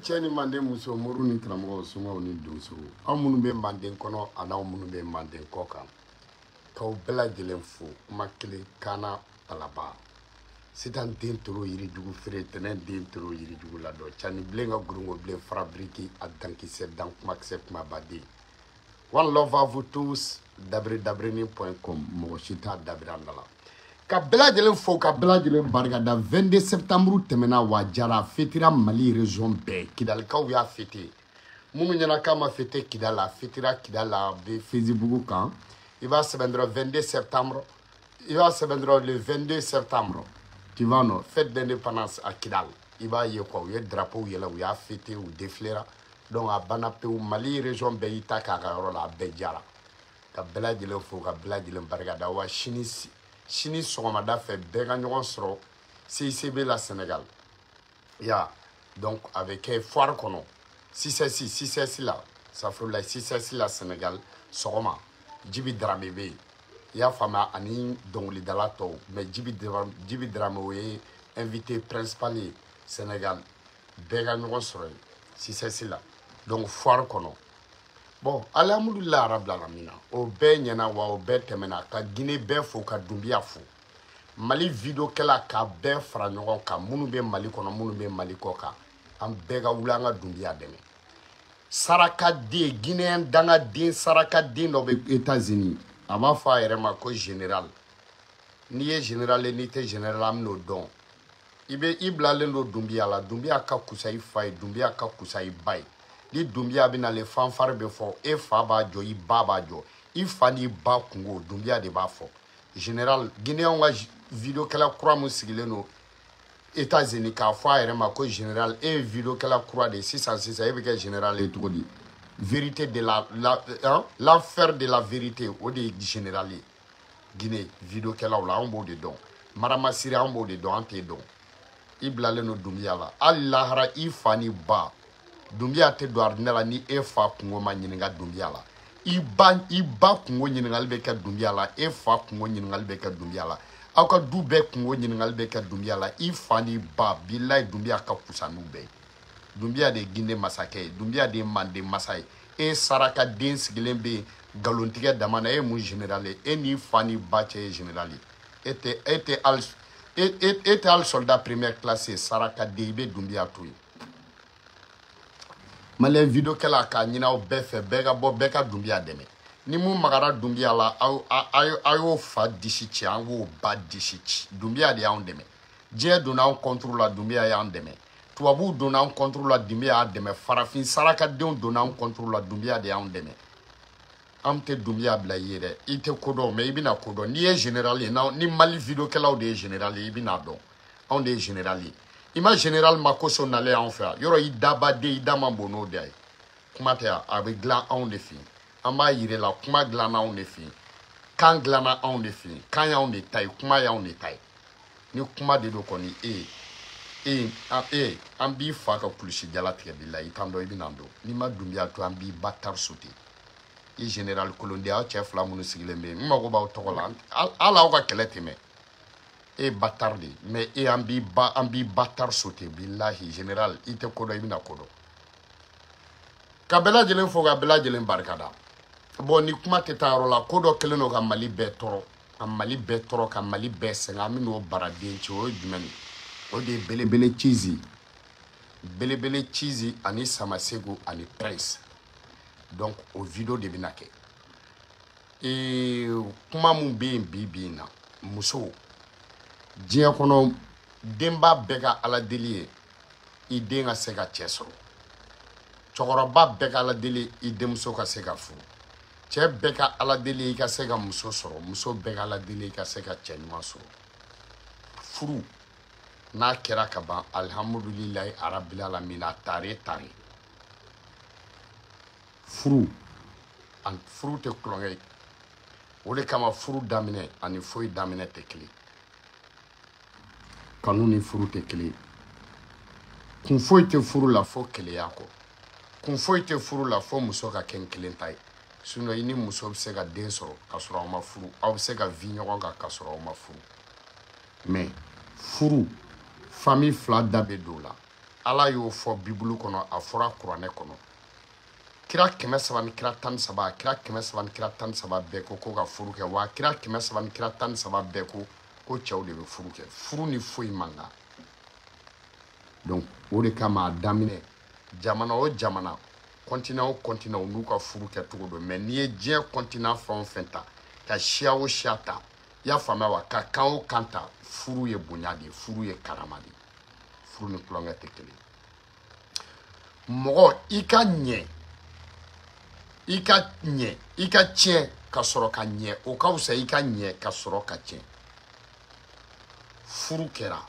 Tieni mande muso muru ni karamɔgɔ sungaw ni donso anw minnu bɛ manden kɔnɔ ani anw minnu bɛ manden kɔ kan k'aw bɛɛ lajɛlen fo kuma kelen kaana alaba sitan den toro yirijugu feere tɛnɛn den toro yirijugu ladɔ cani bilen ka gurungo bilen fabriki a dankisɛ dan kumakisɛ kumabaden. One love à vous tous dabridabrini.com mɔgɔ si t'a dabira la ka bɛɛ lajɛlen fo ka bɛɛ lajɛlen barikada 22 septembre tɛmɛna wa jara fêtera Mali région bɛɛ Kidalikaw y'a fêté minnu ɲɛna k'a ma fêté Kidal la fêtera Kidal la bɛ Facebook kan i b'a sɛbɛn dɔrɔn 22 septembre i b'a sɛbɛn dɔrɔn le 22 septembre tu vas non fête d'indépendance à Kidal i b'a ye quoi u ye drapeau yɛlɛ u y'a fêté u défilera donc a banna pewu Mali région bɛɛ y'i ta k'a ka yɔrɔ la a bɛɛ jara ka bɛɛ lajɛlen fo ka bɛɛ lajɛlen barikada wa sini sɔgɔmada fɛ bɛɛ ka ɲɔgɔn sɔrɔ CICB la Sénégal ya donc avec foire kɔnɔ 6 la safurula 6 la Sénégal sɔgɔma Djibi Dramé bɛ yen i y'a faamuya ani dɔnkilidala tɔw mais Djibi Dramé o ye invité principal ye Sénégal bɛɛ ka ɲɔgɔn sɔrɔ yen 6 la donc foire kɔnɔ bon alhamdulillah rabbil alamin o bɛɛ ɲɛna wa o bɛɛ tɛmɛna ka Guinée bɛɛ fo ka Dumbiya fo Mali video kɛla ka bɛɛ fara ɲɔgɔn kan minnu bɛ Mali kɔnɔ minnu bɛ Mali kɔ kan an bɛɛ ka wuli an ka Dumbiya dɛmɛ sarakaden Guinéen dangaden sarakaden dɔ bɛ États-Unis a b'a fɔ a yɛrɛ ma ko général n'i ye général ye n'i tɛ général an bɛn'o dɔn i bilalen don Dumbiya la Dumbiya ka kusa i fa ye Dumbiya ka kusa i ba ye ni Dumbiya bɛ nale fanfare bɛ fɔ e fa b'a jɔ i ba b'a jɔ i fa n'i ba kungo Dumbiya de b'a fɔ général Guinéen ka video kɛla kura mun sigilen don États-Unis k'a fɔ a yɛrɛ ma ko général e ye video kɛla kura de sisan e bɛ kɛ général ye cogo di vérité de l'affaire de la vérité o de ye général ye Guinée video kɛlaw la anw b'o de dɔn Maramasiri anw b'o de dɔn an t'e dɔn i bilalen don Dumbiya la hali lahara i fa ni ba Dumbiya tɛ don aridinɛ la ni e fa kungo ma ɲininka Dumbiya la i ba kungo ɲininkali bɛ kɛ Dumbiya la e fa kungo ɲininkali bɛ kɛ Dumbiya la aw ka du bɛɛ kungo ɲininkali bɛ kɛ Dumbiya la i fa ni ba bilayi Dumbiya ka kusa n'u bɛɛ Dumbiya de ye Guinée masakɛ ye Dumbiya de ye Manden masa ye e sarakaden sigilen bɛ yen nkalontigɛ dama na e ye mun général ye e n'i fa ni ba cɛ ye général ye e tɛ hali soldat première classe ye sarakaden i bɛ Dumbiya to yen Malien video kɛla k'a ɲini aw bɛɛ fɛ bɛɛ ka bɔ bɛɛ ka Dumbiya dɛmɛ ni mun magara Dumbiya la aw y'o fa disi ci an k'o ba disi ci Dumbiya de y'anw dɛmɛ diɲɛ donna anw contre la Dumbiya y'an dɛmɛ tubabuw donna anw contre la Dumbiya y'an dɛmɛ farafin sarakadenw donna anw contre la Dumbiya de y'anw dɛmɛ an tɛ Dumbiya bila i ye dɛ i tɛ ko dɔn mais i bɛna ko dɔn n'i ye général ye ni Mali video kɛlaw de ye général ye i bɛna dɔn anw de ye général ye i ma général Makoso nalen anw fɛ yan yɔrɔ i dabaden i da man bon n'o de ye kuma tɛ yan a bɛ dilan anw de fɛ yen an b'a yir'e la kuma dilanna anw de fɛ yen kan dilanna anw de fɛ yen kan y'anw de ta ye kuma y'anw de ta ye ni kuma de don kɔni an b'i fa ka kulusi jala tigɛ bi la i t'an dɔn i bɛna dɔn n'i ma Dumbiya to an b'i ba tari sauter i général Kolondi aw cɛ fila minnu sigilen bɛ yen n mago b'aw tɔgɔ la hali aw ka kɛlɛ tɛmɛ e bâtard de mais an b'i ba tari sauter bilahi général i tɛ ko dɔn i bɛna ko dɔn ka bɛɛ lajɛlen fo ka bɛɛ lajɛlen barikada bon ni kuma tɛ taa yɔrɔ la ko dɔ kɛlen don ka Mali bɛɛ tɔɔrɔ ka Mali bɛɛ tɔɔrɔ ka Mali bɛɛ sɛgɛn an bɛ n'o baraden ci o ye jumɛn ye o de ye belebele cizi ani Samasego ani Prince donc o video de bɛna kɛ kuma mun bɛ yen bi na muso diɲɛ kɔnɔ denba bɛɛ ka ala deli ye i den ka se ka cɛ sɔrɔ cɛkɔrɔba bɛɛ ka ala deli i denmuso ka se ka furu cɛ bɛɛ ka ala deli i ka se ka muso sɔrɔ muso bɛɛ ka ala deli i ka se ka cɛ ɲuman sɔrɔ furu n'a kɛra ka ban alhamdulilayi arabil alamin a tare furu tɛ kulonkɛ ye o de kama furu daminɛ ani foyi daminɛ tɛ kelen kanu ni furu tɛ kelen kun foyi tɛ furu la fo keleya kɔ kun foyi tɛ furu la fo muso ka kɛ n kelen ta ye sinon i ni muso bɛ se ka den sɔrɔ ka sɔrɔ aw ma furu aw bɛ se ka vie ɲɔgɔn kan ka sɔrɔ aw ma furu mais furu famille fila da bɛ don o la ala y'o fɔ bibulu kɔnɔ a fɔra kuranɛ kɔnɔ kira 300 ni kira 13 kira 300 ni kira 13 bɛɛ ko ka furu kɛ wa kira 300 ni kira 13 bɛɛ ko cɛw de bɛ furu kɛ furu ni foyi man kan donc o de kama a daminɛ jamana o jamana continent o continent n'u ka furu kɛ cogo do mais n'i ye diɲɛ continent fɛn o fɛn ta ka siya o siya ta i y'a faamuya wa ka kan o kan ta furu ye bonya de ye furu ye karama de ye furu ni tulonkɛ tɛ kelen mɔgɔ i ka ɲɛ i ka tiɲɛ ka sɔrɔ ka ɲɛ o ka wusa i ka ɲɛ ka sɔrɔ ka tiɲɛ furu kɛra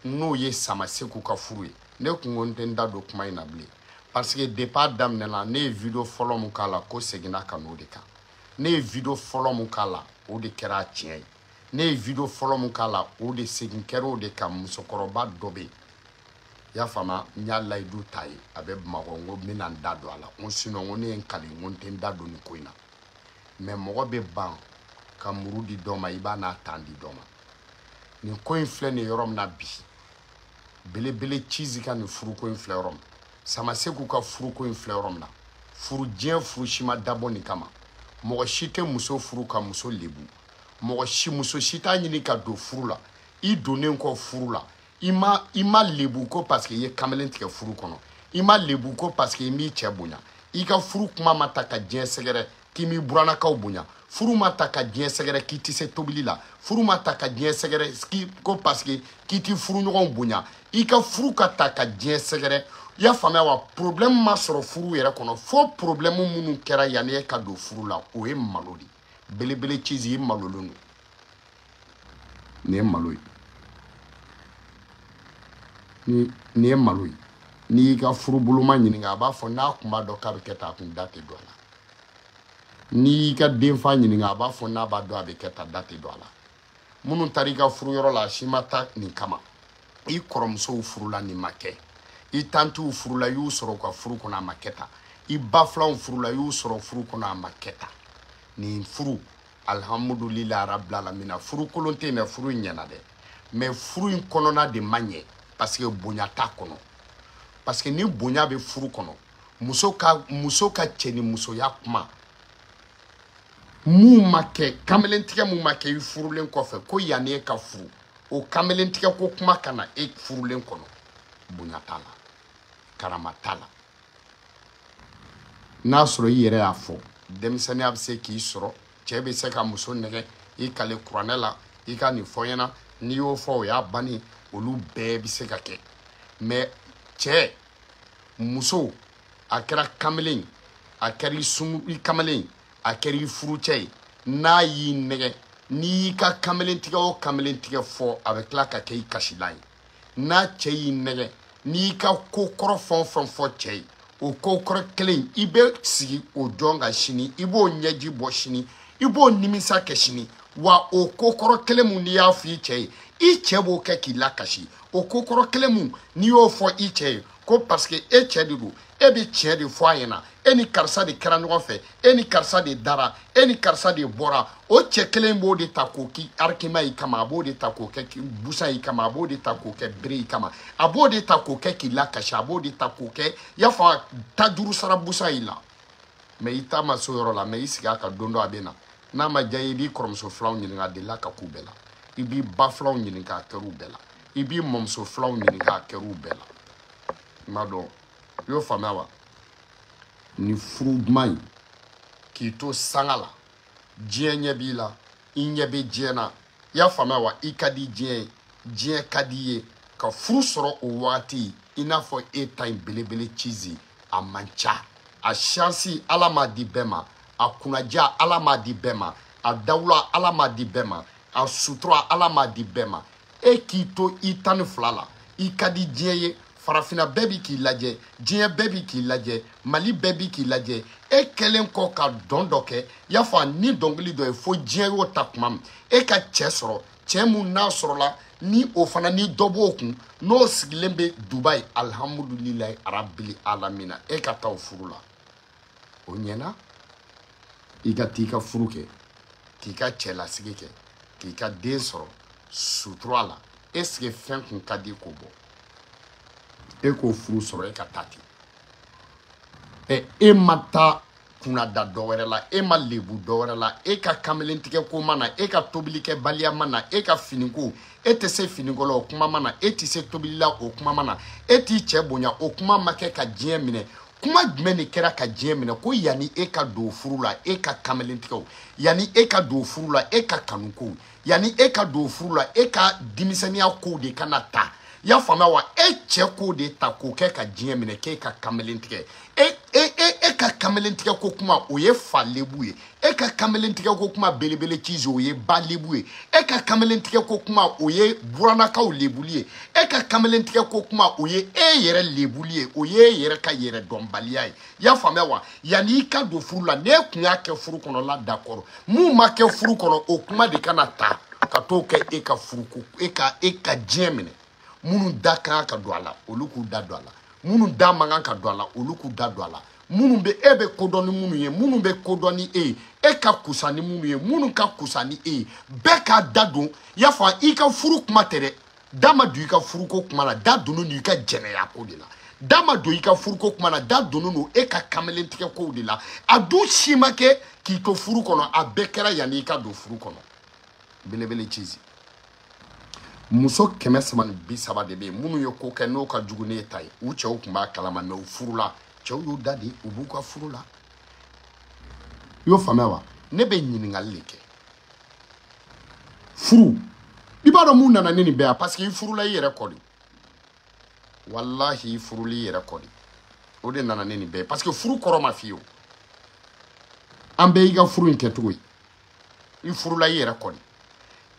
n'o ye Samaseku ka furu ye ne kun ko n tɛ n da don kuma in na bilen parce que depuis a daminɛ la ne ye video fɔlɔ mun k'a la ko seginna ka n'o de kan ne ye video fɔlɔ mun k'a la o de kɛra tiɲɛ ye ne ye video fɔlɔ mun k'a la o de segin kɛra o de kan musokɔrɔba dɔ bɛ yen i y'a faamuya n y'a layidu ta ye a bɛ Bamakɔ n ko n bɛna n da don a la n ko sinon n ko ne ye n kali n ko n tɛ n da don nin ko in na mais mɔgɔ bɛ ban ka muru di dɔ ma i b'a n'a tan di dɔ ma nin ko in filɛ nin yɔrɔ min na bi belebele cizi ka nin furuko in filɛ yɔrɔ min Samaseku ka furuko in filɛ yɔrɔ min na furu diɲɛ furu si ma dabɔ nin kama mɔgɔ si tɛ muso furu ka muso lebu muso si t'a ɲini ka don furu la i donnen kɔ furu la i ma lebu ko parce que i ye kamalen tigɛ furu kɔnɔ i ma lebu ko parce que i m'i cɛ bonya i ka furu kuma ma ta ka diɲɛ sɛgɛrɛ k'i m'i buranakaw bonya furu ma ta ka diɲɛ sɛgɛrɛ k'i tɛ se tobili la furu ma ta ka diɲɛ sɛgɛrɛ ko parce que k'i t'i furuɲɔgɔnw bonya i ka furu ka ta ka diɲɛ sɛgɛrɛ i y'a faamuya wa problème ma sɔrɔ furu yɛrɛ kɔnɔ fo problème minnu kɛra yanni e ka don furu la o ye malo de belebele cizi i malolen don nin ye malo ye nin ye malo ye n'i y'i ka furuboloma ɲininka a b'a fɔ n'a kun b'a dɔn k'a bɛ kɛ tan a kun da tɛ don a la n'i y'i ka denfa ɲininka a b'a fɔ n'a b'a dɔn a bɛ kɛ tan da tɛ don a la minnu taara i ka furuyɔrɔ la a si ma taa nin kama i kɔrɔmusow furula nin ma kɛ i tantiw furula i y'u sɔrɔ u ka furu kɔnɔ a ma kɛ tan i bafilanw furula i y'u sɔrɔ furu kɔnɔ a ma kɛ tan nin furu alhamdulilayi rabbil alamina furu kolon tɛ yen dɛ furu in ɲɛna dɛ mais furu in kɔnɔna de ma ɲɛ parce que bonya t'a kɔnɔ parce que ni bonya bɛ furu kɔnɔ muso ka cɛ ni musoya kuma mun ma kɛ kamelentigɛ mun ma kɛ i furulen kɔfɛ ko yanni e ka furu o kamelentigɛ ko kuma ka na e furulen kɔnɔ bonya t'a la karama t'a la n'a sɔrɔ i yɛrɛ y'a fɔ denmisɛnninya bɛ se k'i sɔrɔ cɛ bɛ se ka muso nɛgɛ i kale kuranɛ la i ka nin fɔ ɲɛna n'i y'o fɔ o y'a banni olu bɛɛ bɛ se ka kɛ mais cɛ muso a kɛra kamalen a kɛra i kamalen a kɛra i furucɛ ye n'a y'i nɛgɛ n'i y'i ka kamelentigɛ o kamelentigɛ fɔ a bɛ tila ka kɛ i kasilan ye n'a cɛ y'i nɛgɛ n'i y'i ka ko kɔrɔ fɛn o fɛn fɔ cɛ ye o ko kɔrɔ kelen i bɛ sigi o jɔn kan sini i b'o ɲɛji bɔ sini i b'o nimisa kɛ sini wa o ko kɔrɔ kelen mun n'i y'a fɔ i cɛ ye i cɛ b'o kɛ k'i lakasi o ko kɔrɔ kelen mun n'i y'o fɔ i cɛ ye ko parce que e cɛ de don e bɛ tiɲɛ de fɔ a ɲɛna e ni karisa de kɛra ɲɔgɔn fɛ e ni karisa de dara e ni karisa de bɔra o cɛ kelen b'o de ta k'o kɛ arkima y'i kama a b'o de ta k'o kɛ busan y'i kama a b'o de ta k'o kɛ bere y'i kama a b'o de ta k'o kɛ k'i lakasi a b'o de ta k'o kɛ i y'a fɔ tajuru sara busan y'i la mais i ta ma se o yɔrɔ la mais i sigi a kan don dɔ a bɛ na n'a ma diya i b'i kɔrɔmuso filaw ɲininka a delila ka k'u bɛɛ la i b'i ba filaw ɲininka a kɛr'u bɛɛ la i b'i mɔmuso filaw ɲininka a kɛr'u bɛɛ la i m'a dɔn i y'o faamuya wa ni furu duman in k'i to sanga la diɲɛ ɲɛ b'i la i ɲɛ bɛ diɲɛ na i y'a faamuya wa i ka di diɲɛ ye diɲɛ ka di ye ka furu sɔrɔ o wagati i n'a fɔ e ta in belebele cizi a man ca a chance ala m'a di bɛɛ ma a kunnaja ala m'a di bɛɛ ma a dawula ala m'a di bɛɛ ma a sutura ala m'a di bɛɛ ma e k'i to i tan ni fila la i ka di diɲɛ ye farafina bɛɛ bi k'i lajɛ diɲɛ bɛɛ bi k'i lajɛ mali bɛɛ bi k'i lajɛ e kɛlen kɔ ka dɔn dɔ kɛ i y'a fɔ ni dɔnkili dɔ ye fo diɲɛ y'o ta tuma min e ka cɛ sɔrɔ cɛ mun n'a sɔrɔla ni o fana ni dɔ b'o kun n'o sigilen bɛ dubayi alhamdulilayi arabili alamina e ka taa o furu la o ɲɛna i ka t'i ka furu kɛ k'i ka cɛlasigi kɛ k'i ka den sɔrɔ sutura la est-ce que fɛn kun ka di k'o bɔ eko furu soro eka tati e mata kuna da dɔwɛrɛ la e ma lebu dɔwɛrɛ la e ka kamelen tigɛ ko mana e ka tobili kɛ baliya mana e ka finiko e tɛ se finiko la o kuma mana e tɛ se tobili la o kuma mana e t'i cɛ bonya o kuma ma kɛ ka diɲɛ minɛ kuma jumɛn de kɛra ka diɲɛ minɛ ko yanni e ka don furu la e ka kamelen tigɛw yanni e ka don furu la e ka kanuko yanni e ka don furu la e ka denmisɛnniya kow de kana ta y'a faamuya wa e cɛ ko de ta k'o kɛ ka diɲɛ minɛ k'e ka kamelen tigɛ e ka kamelen tigɛ ko kuma o ye fa lebu ye e ka kamelen tigɛ ko kuma belebele cize o ye ba lebu ye e ka kamelen tigɛ ko kuma o ye buranakaw lebuli ye e ka kamelen tigɛ ko kuma o ye e yɛrɛ lebuli ye o ye e yɛrɛ ka yɛrɛ dɔnbaliya ye y'a faamuya wa yanni i ka don furu la n'e kun y'a kɛ furu kɔnɔ la d'accord mun ma kɛ furu kɔnɔ o kuma de kana ta ka t'o kɛ e ka furu ko e ka diɲɛ minɛ minnu da kan ka don a la olu k'u da don a la minnu da man kan ka don a la olu k'u da don a la minnu bɛ e bɛ kodɔn ni minnu ye minnu bɛ kodɔn ni e ye e ka kusa ni minnu ye minnu ka kusa ni e ye bɛɛ k'a da don y'a fɔ i ka furu kuma tɛ dɛ da ma don i ka furuko kuma na da donnen don i ka jɛnɛya ko de la da ma don i ka furuko kuma na da donnen don e ka kamalen tigɛ kow de la a dun si ma kɛ k'i to furu kɔnɔ a bɛɛ kɛra yanni i ka don furu kɔnɔ belebele cizi muso 330 de bɛ yen minnu ye ko kɛ n'o ka jugu ne ta ye u cɛw tun b'a kalama mɛ u furu la cɛw y'u da di u b'u ka furu la i y'o faamuya wa ne bɛ ɲininkali de kɛ furu i b'a dɔn mun nana ne nin bɛɛ yan parce que i furula i yɛrɛ kɔ de walahi i furuli i yɛrɛ kɔ de o de nana ne nin bɛɛ parce que furu kɔrɔ ma f'i ye o an bɛɛ y'i ka furu in kɛcogo ye i furula i yɛrɛ kɔ de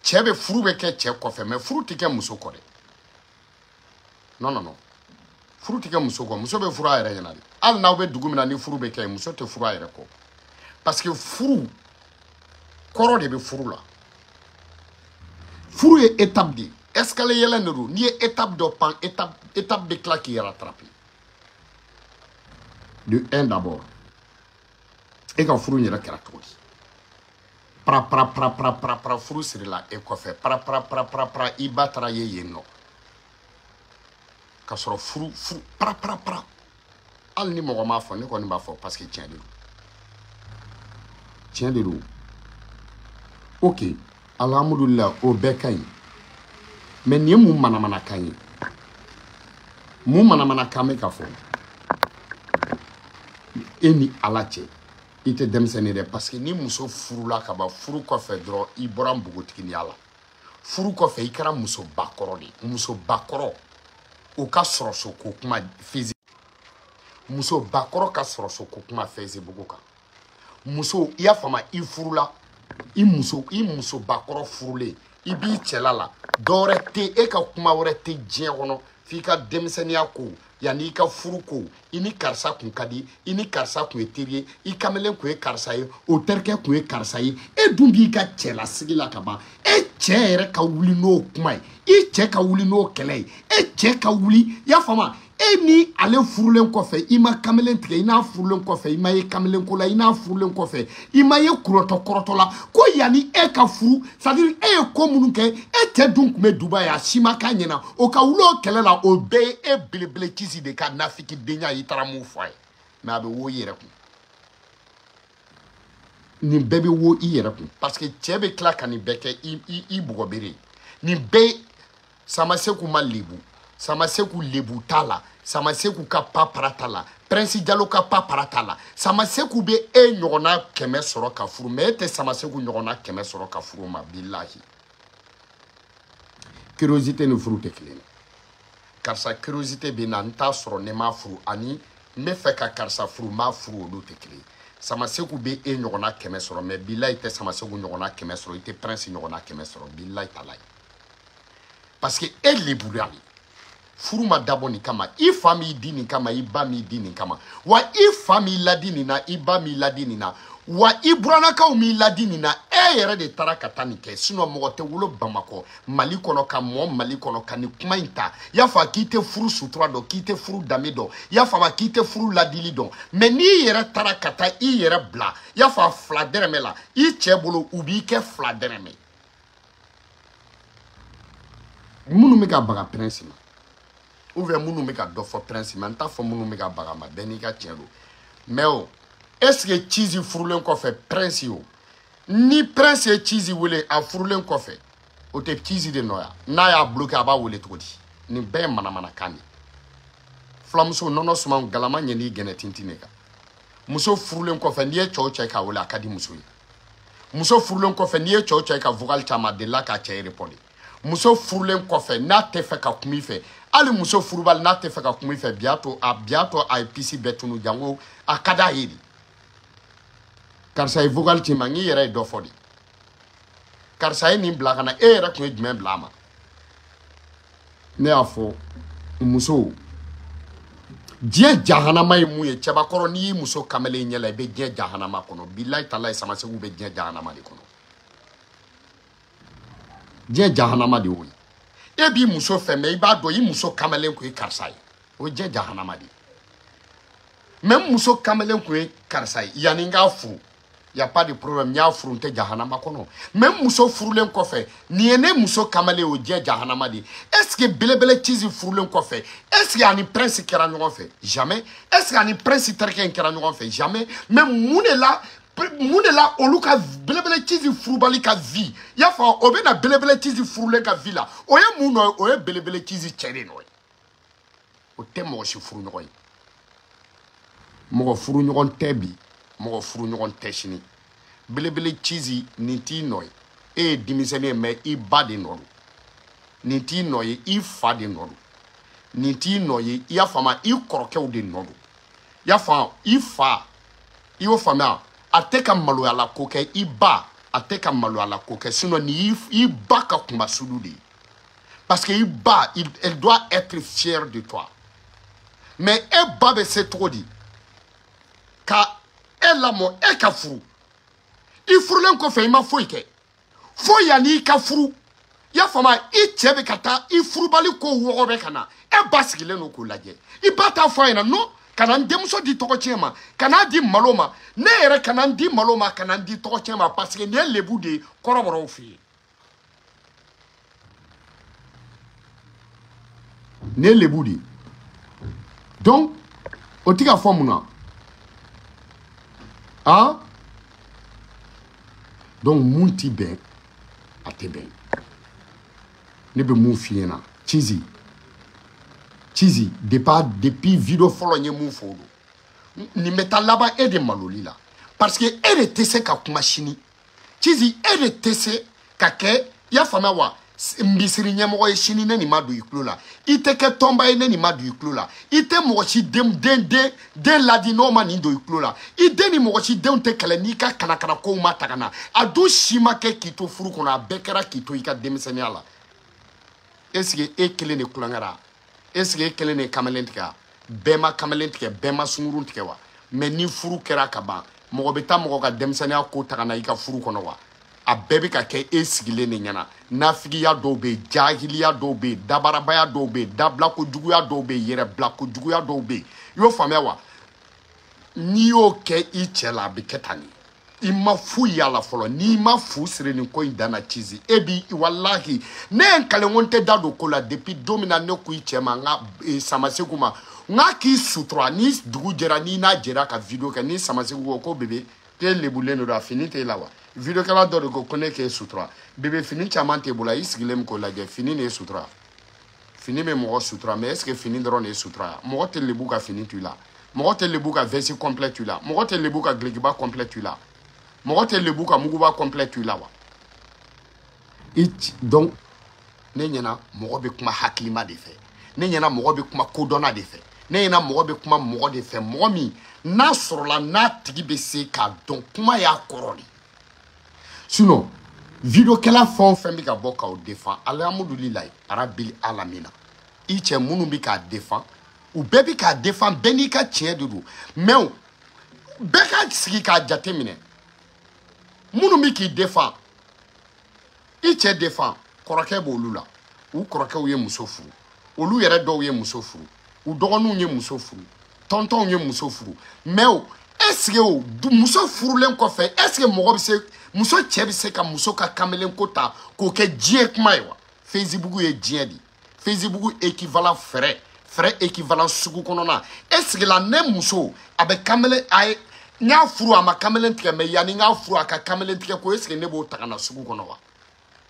cɛ bɛ furu bɛ kɛ cɛ kɔfɛ mais furu tɛ kɛ muso kɔ dɛ non furu tɛ kɛ muso kɔ muso bɛ furu a yɛrɛ ɲɛna de hali n'aw bɛ dugu min na ni furu bɛ kɛ muso tɛ furu a yɛrɛ kɔ parce que furu kɔrɔ de bɛ furu la furu ye étape de ye escalier yɛlɛn de don n'i ye étape dɔ pan étape bɛ tila k'i rattraper de 1 d'abord e ka furu yɛrɛ kɛra cogo di pra furu sirila e kɔfɛ pra i ba taara ye yen nɔ ka sɔrɔ furu pra hali ni mɔgɔ m'a fɔ ne kɔni b'a fɔ parce que tiɲɛ de don ok alhamdulillah o bɛɛ ka ɲi mais nin ye mun manamanakan ye mun manamanakan bɛ ka fɔ e ni ala cɛ i tɛ denmisɛnnin dɛ parce que ni muso furula ka ban furu kɔfɛ dɔrɔn i bɔra npogotiginiya la furu kɔfɛ i kɛra musobakɔrɔ de musobakɔrɔ o ka sɔrɔ so ko kuma Facebook musobakɔrɔ ka sɔrɔ so ko kuma Facebook kan muso i y'a faamu i furula i musobakɔrɔ furulen i b'i cɛla la dɔwɛrɛ tɛ e ka kuma wɛrɛ tɛ diɲɛ kɔnɔ f'i ka denmisɛnniya ko yanni i ka furu ko i ni karisa kun ka di i ni karisa kun ye teri ye i kamalen kun ye karisa ye o terikɛ kun ye karisa ye e dun b'i ka cɛlasigi la ka ban e cɛ yɛrɛ ka wuli n'o kuma ye i cɛ ka wuli n'o kɛlɛ ye e cɛ ka wuli y'a faamu e ni ale furulen kɔfɛ i ma kamalen tigɛ i n'a furulen kɔfɛ i ma ye kamalen ko la i n'a furulen kɔfɛ i ma ye kɔrɔtɔ la ko yanni e ka furu c'est à dire e ye ko minnu kɛ e cɛ dun tun bɛ Dubaï a si ma k'a ɲɛna o ka wuli o kɛlɛ la o bɛɛ ye e belebele kisi de ka nafikidenya i taara mun fɔ a ye mais a bɛ wo i yɛrɛ kun nin bɛɛ bɛ wo i yɛrɛ kun parce que cɛ bɛ tila ka nin bɛɛ kɛ i bugɔ bere nin bɛɛ Samaseku ma lebu Samaseku lebu t'a la Samaseku ka papara t'a la Prince Diallo ka papara t'a la Samaseku bɛ e ɲɔgɔnna 100 sɔrɔ ka furu mais e tɛ Samaseku ɲɔgɔnna 100 sɔrɔ ka furu ma bilahi curiosité ni furu tɛ kelen karisa curiosité bɛ na n t'a sɔrɔ ne m'a furu ani n bɛ fɛ ka karisa furu n b'a furu olu tɛ kelen Samaseku bɛ e ɲɔgɔnna 100 sɔrɔ mais bilahi tɛ Samaseku ɲɔgɔnna 100 sɔrɔ i tɛ Prince ɲɔgɔnna 100 sɔrɔ bilahi talahi parce que e lebura furu ma dabɔ nin kama i fa m'i di nin kama i ba m'i di nin kama wa i fa m'i ladi nin na i ba m'i ladi nin na wa i buranakaw m'i ladi nin na e yɛrɛ de taara ka taa nin kɛ sinon mɔgɔ tɛ wolo Bamakɔ Mali kɔnɔ ka mɔ Mali kɔnɔ ka nin kuma in ta y'a fɔ k'i tɛ furu sutura dɔn k'i tɛ furu danbe dɔn y'a fɔ k'i tɛ furu ladili dɔn mais n'i yɛrɛ taara ka taa i yɛrɛ bila y'a fɔ fila dɛrɛmɛ la i cɛ bolo u b'i kɛ fila dɛrɛmɛ minnu bɛ ka baga Prince ma ou bien munu meka do fo prince man ta fo munu meka bagama benika tielo mais oh est-ce que cheesy frulen ko fait prince yo ni prince et cheesy wele a frulen ko fait o te cheesy de noya na ya bloqué aba wele todi ni be mana kani flamso nono suma galama nyeni gene tintineka muso frulen ko fait ni e choche ka wele akadi muso frulen ko fait ni e choche ka vocal chama de la ka che répondre muso frulen ko fait na te fe ka kumi fe ali muso furubal na te fe ka kumi fe biato a episi betunu jango akada hiri karsa e vocal chama ngi yere do fodi karsa e ni blakana e yere ko jmen blama ne afo muso je jahanama e muye cheba koro ni muso kamele nyela be je jahanama kono billahi taala sama se ube je jahanama de kono je jahanama de oyi e bi muso feme iba do yi muso kamele ko karsai o je jahanama de même muso kamele ko karsai yani nga fu ya pas de problème nya fu nte jahanama kono même muso furulen ko fe ni ene muso kamele o je jahanama de est-ce que belebele tizi furulen ko fe est-ce que ani prince kera nyon fe jamais est-ce que ani prince terken kera nyon fe jamais même munela oluka belebele tizi furubali ka vie ya fa obena belebele tizi furulen ka vie la oye muno oye belebele tizi chere no o temo si furu nyon mo furu nyon tebi mo furu nyon teshini belebele tizi niti noy e dimisene me I badi noru niti noy I fadi noru niti noy ya fama I koroke o de noru ya fa I fa I o fama ateka malu ala koke I ba ateka malu ala koke sinon ni I ba ka kuma suludi parce que I ba elle doit être fière de toi mais e ba be se trop dit ka elle a mo e ka furu I furulen ko fe ma foike fo ya ni ka furu ya fama I chebe kata I furu bali ko wo be kana e basigile no ko laje I bata fo ina no kana ndemso di toko chema kana di maloma ne ere kana di maloma kana di toko chema parce que ne lebu de koroboro fi ne lebu di donc otika fo muna ah donc munti ben ate ben ne be mun fiena cheesy depuis vidéo follow nye mun fodo ni meta laba e de maloli la parce que elle tese ka kuma shini cheesy elle tese ka ke ya fama wa mbisiri nye mo e shini ne ni madu iklo la ite ke tomba e ne ni madu iklo la ite mo chi den ladi no mani do iklo la ide ni mo chi den te kala ni ka kana ko mata kana adu shima ke kito furu kona bekera kito ika demiseni ala est-ce que e kele ne kulangara est-ce que kele ne kamalentika bema kamalentika bema sunguruntika wa mais ni furu kera kaba mo beta mo ka demiseni ko takana ika furu kono wa a bebe ka ke esigile ne nyana nafigiya dobe jahiliya dobe dabarabaya dobe dabla ko juguya dobe yere bla ko juguya dobe yo famia wa ni o ke ichela beketani ima fu yala folo ni ma fu sire ni ko indana chizi ebi wallahi ne enkale wonte dado kola depuis domina ne ku ichema nga samaseguma nga ki sutra ni dugu jera ni na jera ka video ka ni samasegu ko bebe te lebule no da finite lawa video kala do ko connecte sutra bébé fini chamante bula isigilem ko lage fini ne sutra fini me mo sutra mais est-ce que fini drone sutra mo te le buka fini tu là mo te le buka version complète tu là mo te le buka gligiba complète tu là mo te le buka muguba complète tu là wa it donc ne nyana mo be kuma hakilima de fait ne nyana mo be kuma kodona de fait ne nyana mo be kuma mo de fait mo mi na sur la na tigi be se ka donc kuma ya koroli sinon video kala fon femi ka boka o défend alhamdulillah arabil alamina iche munu bi ka défend ou bebi ka défend beni ka tien dudu mais beka siki ka jatemine munu mi ki défend iche défend koroke bo lula ou koroke o ye musofu olu yere do ye musofu ou dogonu ye musofu tonton ye musofu mais est-ce que muso furulen ko fe est-ce que mo se muso chebi se ka muso ka kamelen kota ko ke djie kuma yo Facebook ye djie di Facebook équivalent frère frère équivalent sugu konona est-ce que la ne muso avec kamele ay nya furu ama kamelen tige me yani nga furu aka kamelen tige ko est-ce que ne bo takana sugu kono wa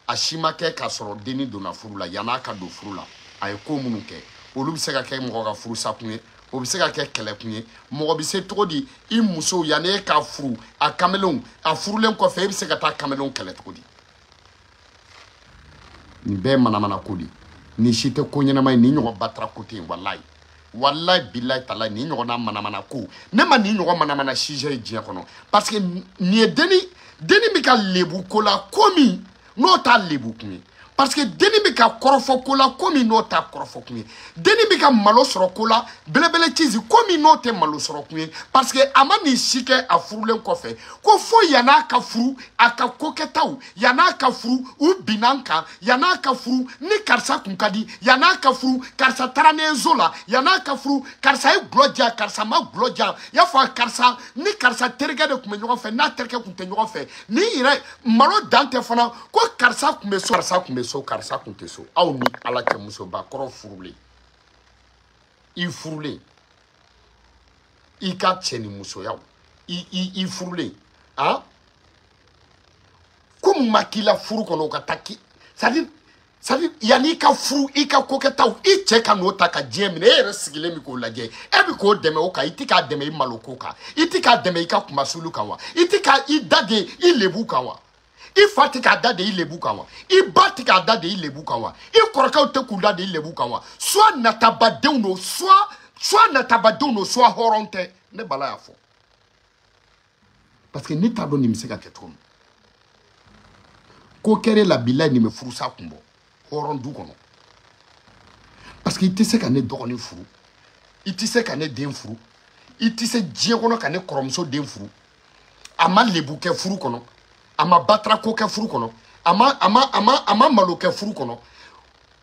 ashima ke ka soro deni dona furu la yana ka do furu la ay ko munu ke olu bi se ka ke mo ka furu sakunye o bi se ka ke kele kunye mo bi se todi I muso yani ka furu a kamelon a furu len ko fe bi se ka ta kamelon kele todi ni be manamana kodi ni shite ko nyana mai ni nyogo batra kote wallahi wallahi billahi tala ni nyogo na manamana ko ne ma ni nyogo manamana shije djia kono parce que ni deni mi ka lebu ko la komi no ta lebu kuni parce que deni mi ka korofo ko la komi no ta korofo kuni deni mi ka malo soro ko la belebele chizi komi no te malo soro kuni parce que amani shike a furulen ko fe ko fo yana ka furu aka koketaw yana ka furu u binanka yana ka furu ni karsa kunkadi yana ka furu karsa tarane zola yana ka furu karsa e glodia karsa ma glodia ya fa karsa ni karsa terga de kuma nyogo fe na terke kunte nyogo fe ni ire malo dante fana ko karsa kume so karsa kunte so aw ni ala ke muso ba koro furule I furule I ka cheni muso yaw I furule ah comme makila furu kono ka taki c'est-à-dire yani ka furu I ka koketaw I che ka no ta ka jemine e resigile mi ko laje e bi ko deme o ka itika deme I maloko ka itika deme I ka kuma sulu kanwa itika I dade I lebu kanwa I fati ka dade I lebu kanwa I bati ka dade I lebu kanwa I koroka te kula de I lebu kanwa soit natabadeuno soit natabadeuno soit horonte ne bala ya fo parce que ni tado ni miseka ketron ko kere la bilay ni me furu sa kumbo horon du kono parce que ite se ka ne dogoni furu ite se ka ne den furu ite se djie kono ka ne koromso den furu ama lebu ke furu kono ama batra ko ke furu kono ama malo ke furu kono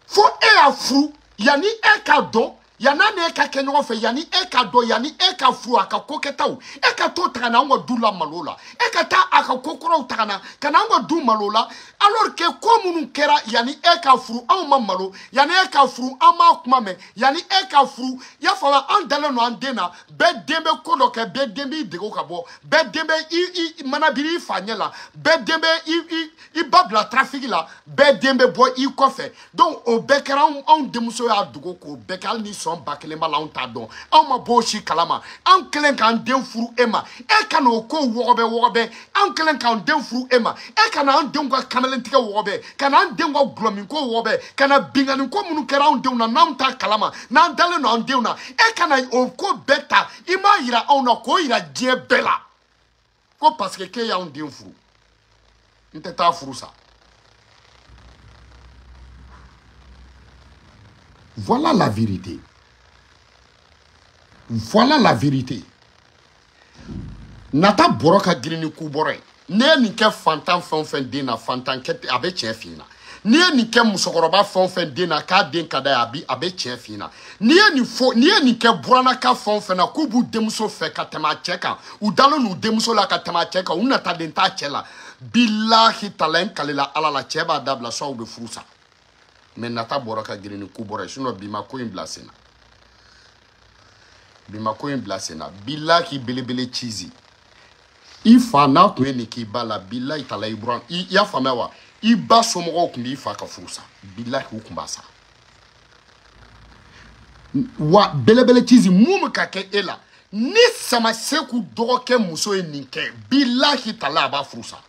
fo e a furu yani e ka do yana ne ka kenyo fe yani e ka do yani e ka furu aka koketaw e ka to tagana ngo dula malola e ka ta aka kokoro tagana kana ngo du malola alors que comme nous kera yani e ka furu an ma malo yani e ka furu ama kuma me yani e ka furu ya fa an dale no an dena be dembe ko do ke be dembe de ko ka bo be dembe I manabiri fanyela be dembe I babla trafic la be dembe boy I ko fe donc o be kera on demuso ya dugo ko be kal ni so bakele mala on ta don an ma bo shi kalama an kelen kan den furu ema e kan o ko wogobe an kelen kan den furu ema e kan an den ko kamelentike wogobe kan an den ko glomin ko wogobe kan bingani ko munu kera on den na ta kalama na dale no an den na e kan o ko beta ima ira on na ko ira die bela ko parce que ke ya on den furu nte ta furu sa voilà la vérité. Voilà la vérité. Nata boroka grini ku bore. Ne ni ke fantan fon dina fantan ke abe chefina. Ne ni ke musokoroba fon dina ka den kada abi abe chefina. Ne ni ke burana ka fon na kubu demuso fe ka tema cheka. U dalo nu demuso la ka tema cheka u nata den ta chela. Billahi talen kalela ala la cheba dabla so be frusa. Mais nata boroka grini ku bore sinon bima ko imblasena. Bimako in blasena billa ki belebele chizi ifa na to ni ki bala billa itala ibran ya famewa iba somo ko ndi fa ka fusa billa ku kumbasa wa belebele chizi mum ka ke ela ni sama seku doke muso eninke billa ki tala ba fusa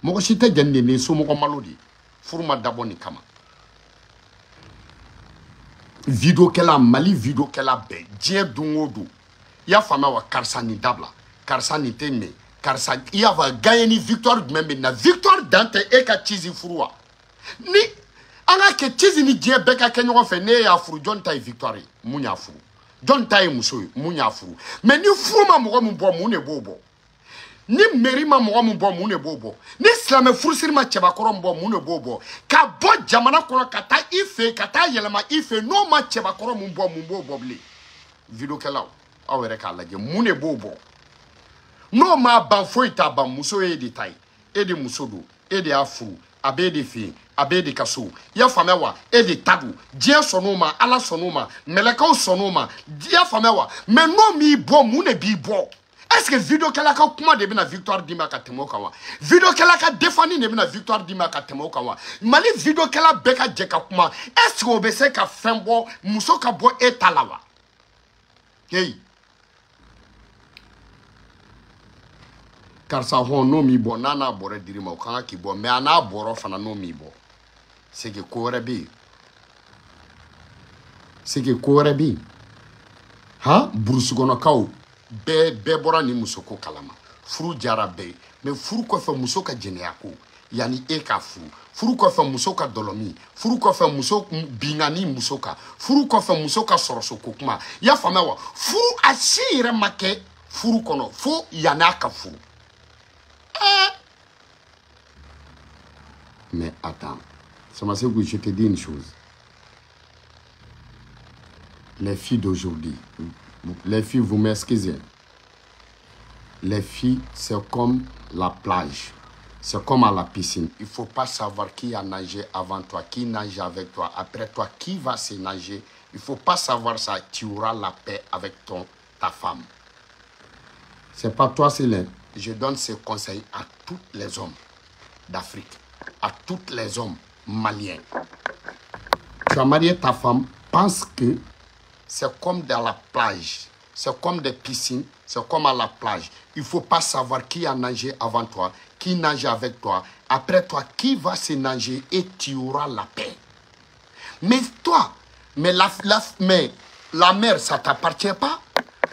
moko shite jande ni somo ko malodi furma daboni kama video kela mali video kela be dien dungodo ya fama wa karsa ni dabla karsa ni teme karsa ya va gagner ni victoire même na victoire dante e ka chizi furua ni anga ke chizi ni dien be ka kenyo fe ne ya furu John tay victoire munya furu John tay muso munya furu mais ni furuma mo mo bo mu ne bobo ni merima mo mo bo mu ne bobo ni islam fursir ma cheba korom bo mu ne bobo ka bo jamana kono kata ife kata yelema ife no ma cheba korom bo mu bobo ble video kala awere ka laje mu ne bobo no ma ban foita ban muso e di tai e di musodo e di afuru abe de fi abe de kaso ya famewa e de tagu dia sonoma ala sonoma meleka sonoma dia famewa mais non mi bo mu ne bi bo est-ce que vidéo kala ka kuma de bina victoire dima ka temo kawa vidéo kala ka defani ne bina victoire dima ka temo kawa mali vidéo kala beka je ka kuma est-ce que obese ka fembo muso ka bo etalawa hey karsa ho no mi bo nana bore dirima o kan ki bo me ana boro fana no mi bo c'est que korebi ha burusugono kaw be bora ni musoko kalama furu jara be me furu ko fa musoka jeneako yani e ka furu ko fa musoka dolomi furu ko fa muso bingani musoka furu ko fa musoka soroso kokuma ya famawa furu ashire make furu kono fo yanaka furu mais attends ça m'a fait que je te dis une chose les filles d'aujourd'hui les filles vous m'excusez les filles c'est comme la plage c'est comme à la piscine il faut pas savoir qui a nagé avant toi qui nage avec toi après toi qui va se nager il faut pas savoir ça tu auras la paix avec ta femme c'est pas toi c'est je donne ces conseils à tous les hommes d'Afrique, à tous les hommes maliens. Tu as marié ta femme, pense que c'est comme dans la plage, c'est comme des piscines, c'est comme à la plage. Il ne faut pas savoir qui a nagé avant toi, qui nage avec toi, après toi, qui va se nager et tu auras la paix. Mais toi, mais la mer, ça ne t'appartient pas,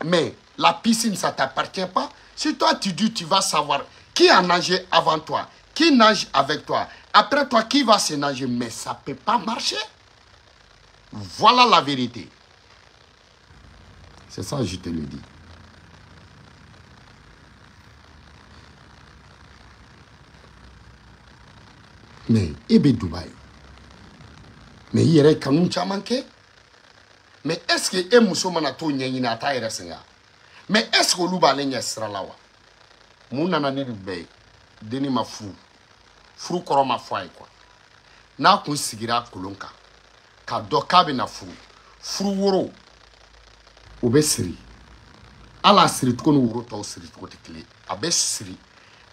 mais la piscine, ça ne t'appartient pas. Si toi, tu dis, tu vas savoir qui a nagé avant toi, qui nage avec toi, après toi, qui va se nager, mais ça ne peut pas marcher. Voilà la vérité. C'est ça, je te le dis. Mais, Ebe Dubaï. Mais il y a un manqué. Mais est-ce que les musulmans ont été en mais est-ce que l'ouba n'est sera là wa mon nanani be deni ma furu koro ma foi quoi na kun sigira kolonka ka doka be na furu woro obesiri ala siri to no woro to siri to tekle abesiri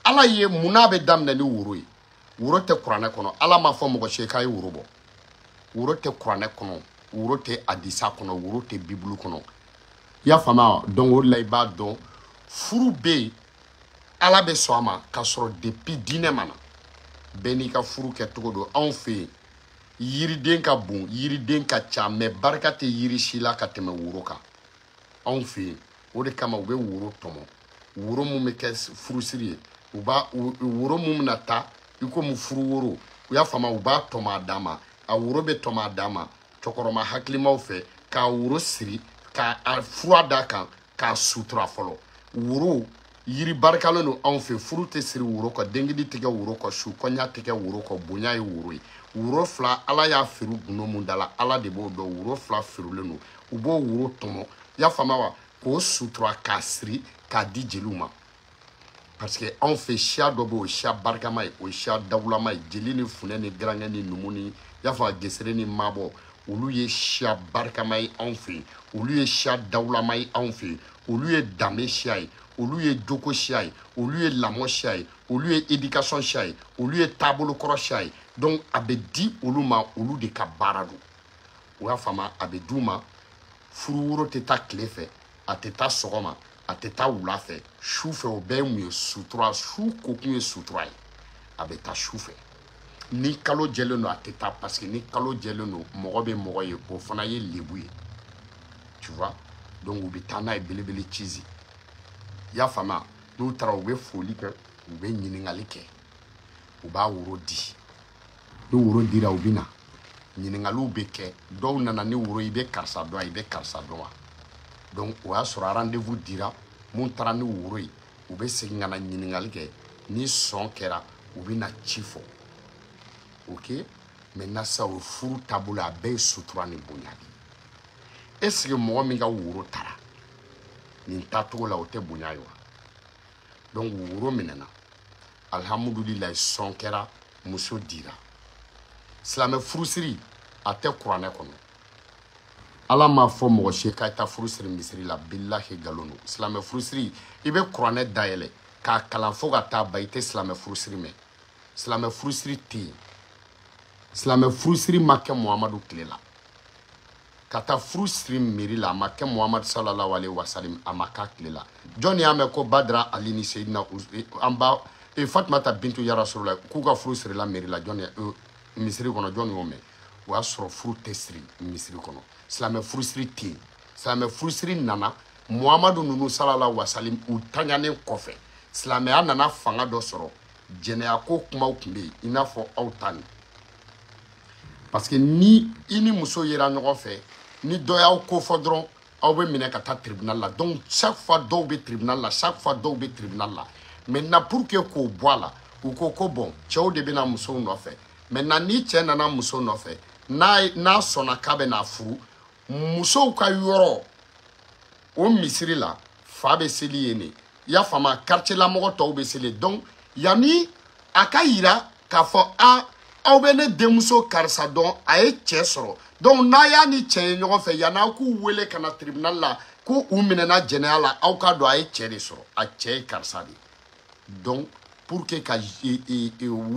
ala ye munabe damna ni woro yi woro te kurane kono ala ma fo mo she kai woro bo woro te kurane kono woro te adisa kono woro te bibulu kono ya fama donc la iba don furu be ala be soama ka soro depuis dine mana beni ka furu ke togodo on fe yiriden ka bon yiriden ka cha me barkate yiri shila ka teme wuro ka on fe o de kama we wuro tomo wuro mu me ke furu siriye uba wuro mu nata iko mu furu wuro ya fama uba toma dama a wuro be toma dama chokoroma haklima fe ka wuro siri ka fura da kan ka sutura folo wuro yiri barkalo no on fe furu te siri wuro ko dengidi tege wuro ko shu ko nya tege wuro ko bonya yi wuro fla ala ya firu guno mundala ala de bo do wuro fla firu le no ubo wuro tomo ya fama wa ko sutura ka siri ka di jeluma parce que on fait chia dobo chia barkamay o chia dawlamay jelini funene grangani numuni ya fa gesere ni mabo olu ye chia barkamay on fait olu ye chia dawlamay on fait olu ye dame chia olu ye joko chia olu ye lamo chia olu ye éducation chia olu ye tabolo koro chia donc abedi olu ma olu de ka baradu o ya fama abeduma furu teta klefe ateta sogoma ateta wulafe choufe o be mu sutura chou kokun e sutura abeta choufe ni kalo jele no ateta parce que ni kalo jele no mogo be mogo ye ko fana ye lebu tu vois donc ubitana e belebele chizi ya fama no tra o be foli ke o be nyiningali ke o ba wuro di do wuro dira obina nyiningalu be ke do nana ni wuro ibe karsa do ibe karsa do donc o ya sura rendez-vous dira mon trani wuro o be singana nyiningali ke ni son kera obina chifo ok maintenant ça o furu tabula be sutura ni bunyadi est-ce que mo mi ga wuro tara ni tatu la o te bunyayo donc wuro minena alhamdulillah son kera muso dira silamɛ furusiri a tɛ kuranɛ kɔnɔ ala m'a fɔ mɔgɔ si k'a ta furusiri misiri la billahi galon don silamɛ furusiri i bɛ kuranɛ dayɛlɛ k'a kalan fo ka taa ba i tɛ silamɛ furusiri mɛn silamɛ furusiri tɛ yen silamɛ furusiri ma kɛ muhamadu tile la ka taa furusiri miiri la a ma kɛ muhamadu sallallahu alaihi wasallam a ma k'a tile la jɔn y'a mɛn ko badara ali ni seyidina an ba fatumata bintu ya rasulullah k'u ka furusiri la miiri la jɔn misiri kɔnɔ jɔn y'o mɛn o y'a sɔrɔ furu tɛ siri misiri kɔnɔ silamɛ furusiri tɛ yen silamɛ furusiri nana muhamadu ninnu sallallahu alaihi wasallam u taɲanen kɔfɛ silamɛya nana fanga dɔ sɔrɔ jɛnɛya ko kumaw tun bɛ yen i n'a fɔ aw ta nin parce que ni i ni muso yera ɲɔgɔn fɛ ni dɔ y'aw ko fɔ dɔrɔn aw bɛ minɛ ka taa tribunal la donc chaque fois dɔw bɛ tribunal la chaque fois dɔw bɛ tribunal la maintenant pour que k'o bɔ a la u ko ko bon cɛw de bɛna musow nɔfɛ maintenant ni cɛ nana muso nɔfɛ n'a sɔnna k'a bɛ n'a furu musow ka yɔrɔ o misiri la fa bɛ seli yen de i y'a faamu quartier la mɔgɔ tɔw bɛ seli donc yanni a ka yira k'a fɔ aw bɛ ne denmuso karisa dɔn a ye cɛ sɔrɔ donc n'a y'a ni cɛ ye ɲɔgɔn fɛ yan'a k'u wele ka na tribunal la k'u minɛna jɛnɛya la aw k'a dɔn a ye cɛ de sɔrɔ a cɛ ye karisa de donc pour que ka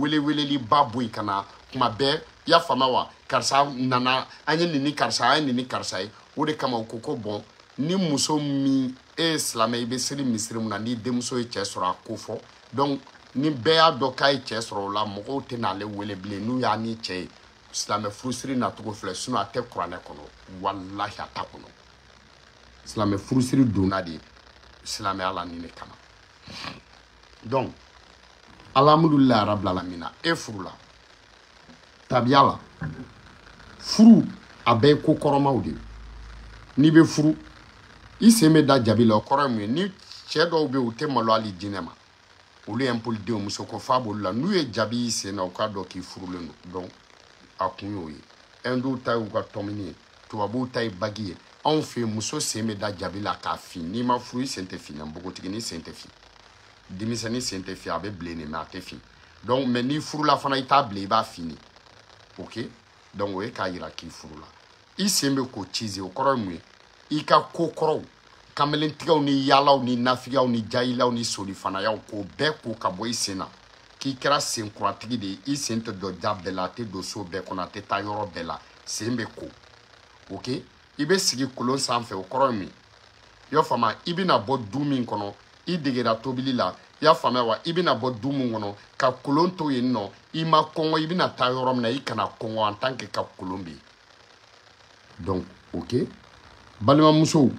weleweleli ba bɔ yen ka na kuma bɛɛ i y'a faamu wa karisa nana an ye nin ni karisa an ye nin ni karisa ye o de kama u ko ko bon ni muso min e ye silamɛ i bɛ seli misiri mun na ni denmuso ye cɛ sɔrɔ a ko fɔ donc ni bɛɛ y'a dɔn k'a ye cɛ sɔrɔ o la mɔgɔw tɛ n'ale wele bilen n'u y'a ni cɛ ye silamɛ furusiri nacogo filɛ sinon a tɛ kuranɛ kɔnɔ walahi a t'a kɔnɔ silamɛ furusiri donna de silamɛya la nin de kama donc alhamdulilayi rabbil alamina e furu la tabiya la furu a bɛɛ ye ko kɔrɔmaw de ye n'i bɛ furu i sen bɛ da jabi la o kɔrɔ ye mun ye ni cɛ dɔw bɛ yen u tɛ malo hali jinɛ ma olu ye impolidenw muso ko fa b'olu la n'u ye jabi y'i sen na u k'a dɔn k'i furulen don donc a kun y'o ye hinduw ta y'u ka tɔmini ye tubabuw ta ye bagi ye anw fɛ yen muso sen bɛ da jabi la k'a fin n'i ma furu i sen tɛ fin npogotiginin sen tɛ fin denmisɛnnin sen tɛ fin a bɛ bilen de mais a tɛ fin donc mais n'i furula fana i t'a bilen i b'a fini ok donc o ye k'a yira k'i furula i sen bɛ k'o cize o kɔrɔ ye mun ye i ka ko kɔrɔw kamelentigɛw ni yaalaw ni nafigiyaw ni jayilaw ni solifanayaw k'o bɛɛ ko ka bɔ i sen na k'i kɛra senkuratigi de ye i sen tɛ don ja bɛɛ la a tɛ don so bɛɛ kɔnɔ a tɛ taa yɔrɔ bɛɛ la sen bɛ ko ok i bɛ sigi kolon sanfɛ o kɔrɔ ye mun ye i y'a faamu i bɛna bɔ du min kɔnɔ i degera tobili la i y'a faamuya wa i bɛna bɔ du min kɔnɔ ka kolon to yen nɔ i ma kɔngɔ i bɛna taa yɔrɔ min na i kana kɔngɔ en tant que ka kolon bɛ yen donc ok balimamusow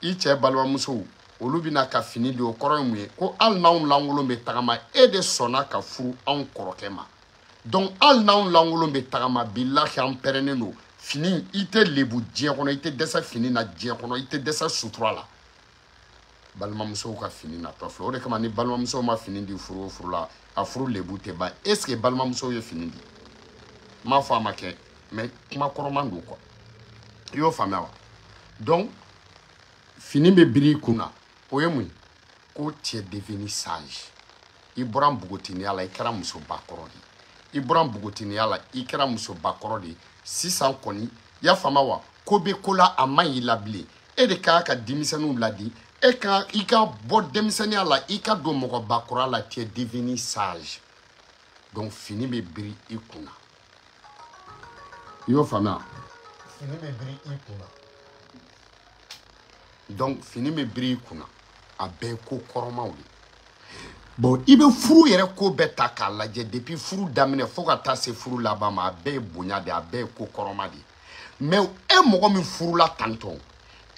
i cɛ balimamusow olu bɛna ka fini di o kɔrɔ ye mun ye ko hali n'anw lankolon bɛ tagama e de sɔnna ka furu anw kɔrɔkɛ ma donc hali n'anw lankolon bɛ tagama bilahi an pɛrɛnnen don fini i tɛ lebu diɲɛ kɔnɔ i tɛ dɛsɛ fini na diɲɛ kɔnɔ i tɛ dɛsɛ sutura la balimamusow ka fini natɔ filɛ o de kama ni balimamusow ma fini di furu o furu la a furu lebu tɛ ban est ce que balimamusow ye fini di n m'a fɔ a ma kɛ mais kuma kɔrɔman don quoi i y'o faamuya wa donc fini bɛ biri i kun na o ye mun ye ko tu es devenu sage i bɔra npogotiniya la i kɛra musobakɔrɔ de ye i bɔra npogotiniya la i kɛra musobakɔrɔ de ye sisan kɔni i y'a faamuya wa ko bɛ ko la a man ɲi la bilen e de kan ka denmisɛnninw ladi e kan i ka bɔ denmisɛnniya la i ka don mɔgɔbakɔrɔya la tu es devenu sage donc fini bɛ biri i kun na i y'o faamuya fini bɛ biri i kun na donc fini bɛ biri i kun na a bɛɛ ye ko kɔrɔmaw de bon i bɛ furu yɛrɛ ko bɛɛ ta k'a lajɛ depuis furu daminɛ fo ka taa se furu laban ma a bɛɛ ye bonya de a bɛɛ ye ko kɔrɔma de mais e mɔgɔ min furula tantɔn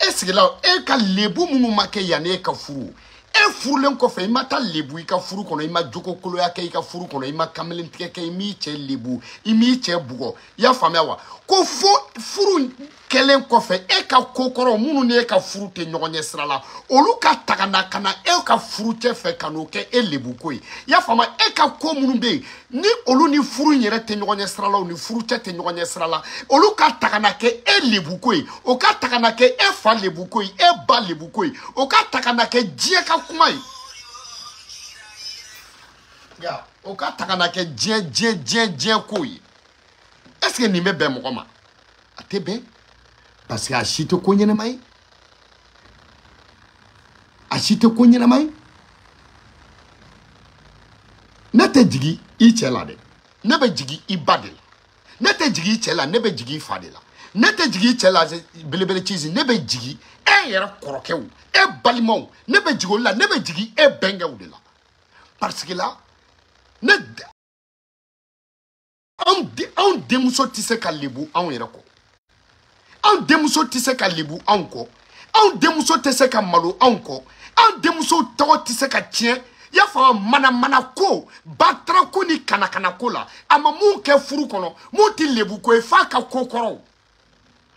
e sigila e ka lebu minnu ma kɛ yanni e ka furu e furulen kɔfɛ i ma taa lebu i ka furu kɔnɔ i ma jogo koloya kɛ i ka furu kɔnɔ i ma kamelentigɛ kɛ i m'i cɛ lebu i m'i cɛ bugɔ i y'a faamuya wa ko fo furu kɛlen kɔfɛ e ka ko kɔrɔ minnu ni e ka furu tɛ ɲɔgɔn ɲɛ sira la olu ka taga na ka na e ka furu cɛ fɛ ka n'o kɛ e lebu ko ye i y'a faamuya e ka ko minnu bɛ yen ni olu ni furu in yɛrɛ tɛ ɲɔgɔn ɲɛ sira la o ni furu cɛ tɛ ɲɔgɔn ɲɛ sira la olu ka taga na kɛ e lebu ko ye o ka taga na kɛ e fa lebu ko ye e ba lebu ko ye o ka taga na kɛ diɲɛ ka kuma ye ya o ka tagana ke dien ko yi est-ce que ni me be mo ma ate be parce que a chito ko nyina mai nete jigi I chela de nebe jigi I badela nete jigi chela nebe jigi fadela nete jigi chela belebele chizi nebe jigi e yera korokew e balimo nebe jigo la nebe jigi e bengew de la parce que là ne on demuso tise ka lebu on yera ko on demuso tise ka lebu on ko on demuso tise ka malo on ko on demuso to tise ka tien ya fa mana ko batra ko ni kana ko la ama mu ke furu kono mu ti lebu ko e fa ka kokoro